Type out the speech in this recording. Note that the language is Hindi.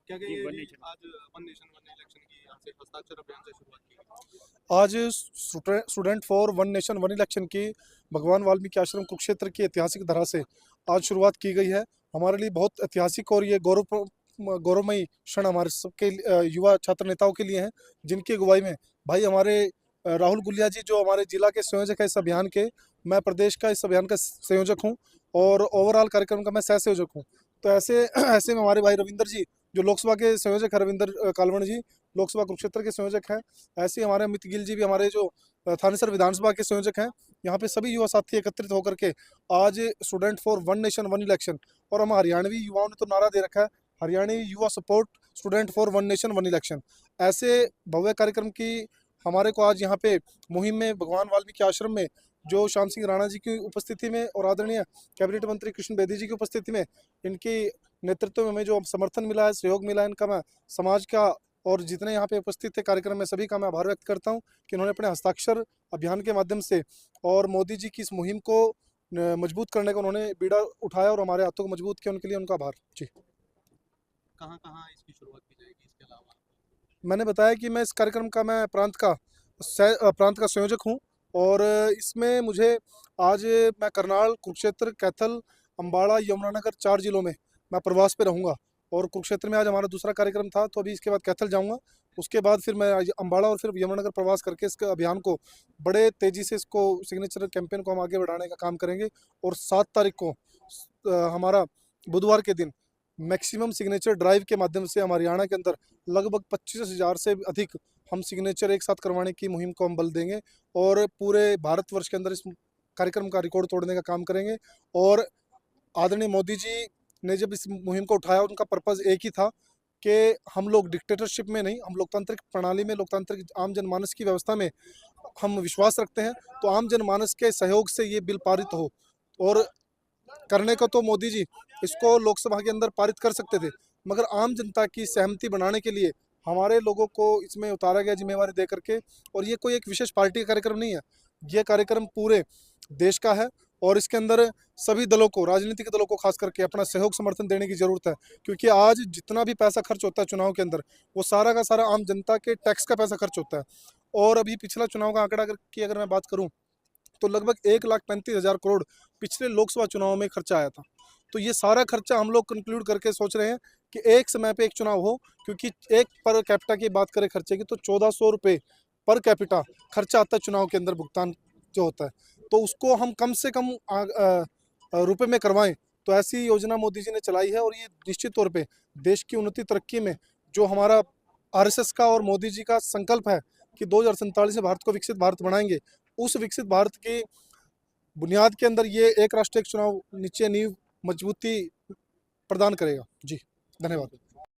क्या जी, कहिए वन जी, नेशन। आज वन नेशन वन इलेक्शन की यहाँ से हस्ताक्षर अभियान से शुरुआत की गई। आज student for one nation one election की भगवान वाल्मीकि आश्रम कुरुक्षेत्र की ऐतिहासिक धरा से आज शुरुआत की गई है। हमारे लिए बहुत ऐतिहासिक और ये गौरवमयी क्षण हमारे सबके युवा छात्र नेताओं के लिए हैं, जिनकी अगुवाई में भाई हमारे राहुल गुलिया जी जो हमारे जिला के संयोजक है इस अभियान के। मैं प्रदेश का इस अभियान का संयोजक हूँ और ओवरऑल कार्यक्रम का मैं सह संयोजक हूँ। तो ऐसे ऐसे में हमारे भाई रविंदर जी जो लोकसभा के संयोजक है, रविंदर कालवण जी लोकसभा कुरुक्षेत्र के संयोजक हैं। ऐसे ही हमारे अमित गिल जी भी हमारे जो थानेसर विधानसभा के संयोजक हैं। यहाँ पे सभी युवा साथी एकत्रित होकर के आज student for one nation one election, और हम हरियाणवी युवाओं ने तो नारा दे रखा है, हरियाणवी युवा support student for one nation one election. ऐसे भव्य कार्यक्रम की हमारे को आज यहाँ पे मुहिम में भगवान वाल्मीकि आश्रम में जो श्याम सिंह राणा जी की उपस्थिति में और आदरणीय कैबिनेट मंत्री कृष्ण बेदी जी की उपस्थिति में, इनकी नेतृत्व में हमें जो समर्थन मिला है, सहयोग मिला है, इनका मैं समाज का और जितने यहाँ पे उपस्थित थे कार्यक्रम में सभी का मैं आभार व्यक्त करता हूँ कि उन्होंने अपने हस्ताक्षर अभियान के माध्यम से और मोदी जी की इस मुहिम को मजबूत करने का उन्होंने बीड़ा उठाया और हमारे हाथों को मजबूत किया। उनके लिए उनका आभार जी। कहाँ कहाँ इसकी शुरुआत की जाएगी इसके अलावा? मैंने बताया कि मैं इस कार्यक्रम का मैं प्रांत का संयोजक हूँ और इसमें मुझे आज मैं करनाल, कुरुक्षेत्र, कैथल, अम्बाड़ा, यमुनानगर 4 जिलों में मैं प्रवास पे रहूँगा। और कुरुक्षेत्र में आज हमारा दूसरा कार्यक्रम था, तो अभी इसके बाद कैथल जाऊँगा। उसके बाद फिर मैं अम्बाड़ा और फिर यमुनानगर प्रवास करके इसके अभियान को बड़े तेज़ी से इसको सिग्नेचर कैंपेन को हम आगे बढ़ाने का काम करेंगे। और 7 तारीख को हमारा बुधवार के दिन मैक्सिमम सिग्नेचर ड्राइव के माध्यम से हमारे हरियाणा के अंदर लगभग 25,000 से अधिक हम सिग्नेचर एक साथ करवाने की मुहिम को हम बल देंगे और पूरे भारतवर्ष के अंदर इस कार्यक्रम का रिकॉर्ड तोड़ने का काम करेंगे। और आदरणीय मोदी जी ने जब इस मुहिम को उठाया, उनका पर्पज़ एक ही था कि हम लोग डिक्टेटरशिप में नहीं, हम लोकतांत्रिक प्रणाली में, लोकतांत्रिक आम जनमानस की व्यवस्था में हम विश्वास रखते हैं। तो आम जनमानस के सहयोग से ये बिल पारित हो, और करने को तो मोदी जी इसको लोकसभा के अंदर पारित कर सकते थे, मगर आम जनता की सहमति बनाने के लिए हमारे लोगों को इसमें उतारा गया जिम्मेवारी दे करके। और ये कोई एक विशेष पार्टी का कार्यक्रम नहीं है, ये कार्यक्रम पूरे देश का है और इसके अंदर सभी दलों को, राजनीतिक दलों को खास करके अपना सहयोग समर्थन देने की जरूरत है। क्योंकि आज जितना भी पैसा खर्च होता है चुनाव के अंदर, वो सारा का सारा आम जनता के टैक्स का पैसा खर्च होता है। और अभी पिछला चुनाव का आंकड़ा की अगर मैं बात करूं तो लगभग 1,35,000 करोड़ पिछले लोकसभा चुनाव में खर्चा आया था। तो ये सारा खर्चा हम लोग कंक्लूड करके सोच रहे हैं कि एक समय पे एक चुनाव हो, क्योंकि एक पर कैपिटा की बात करें खर्चे की तो 1,400 रुपये पर कैपिटा खर्चा आता है चुनाव के अंदर, भुगतान जो होता है। तो उसको हम कम से कम रुपए में करवाएं, तो ऐसी योजना मोदी जी ने चलाई है। और ये निश्चित तौर पे देश की उन्नति तरक्की में जो हमारा आरएसएस का और मोदी जी का संकल्प है कि 2047 में भारत को विकसित भारत बनाएंगे, उस विकसित भारत की बुनियाद के अंदर ये एक राष्ट्र एक चुनाव नीचे नींव मजबूती प्रदान करेगा। जी, धन्यवाद।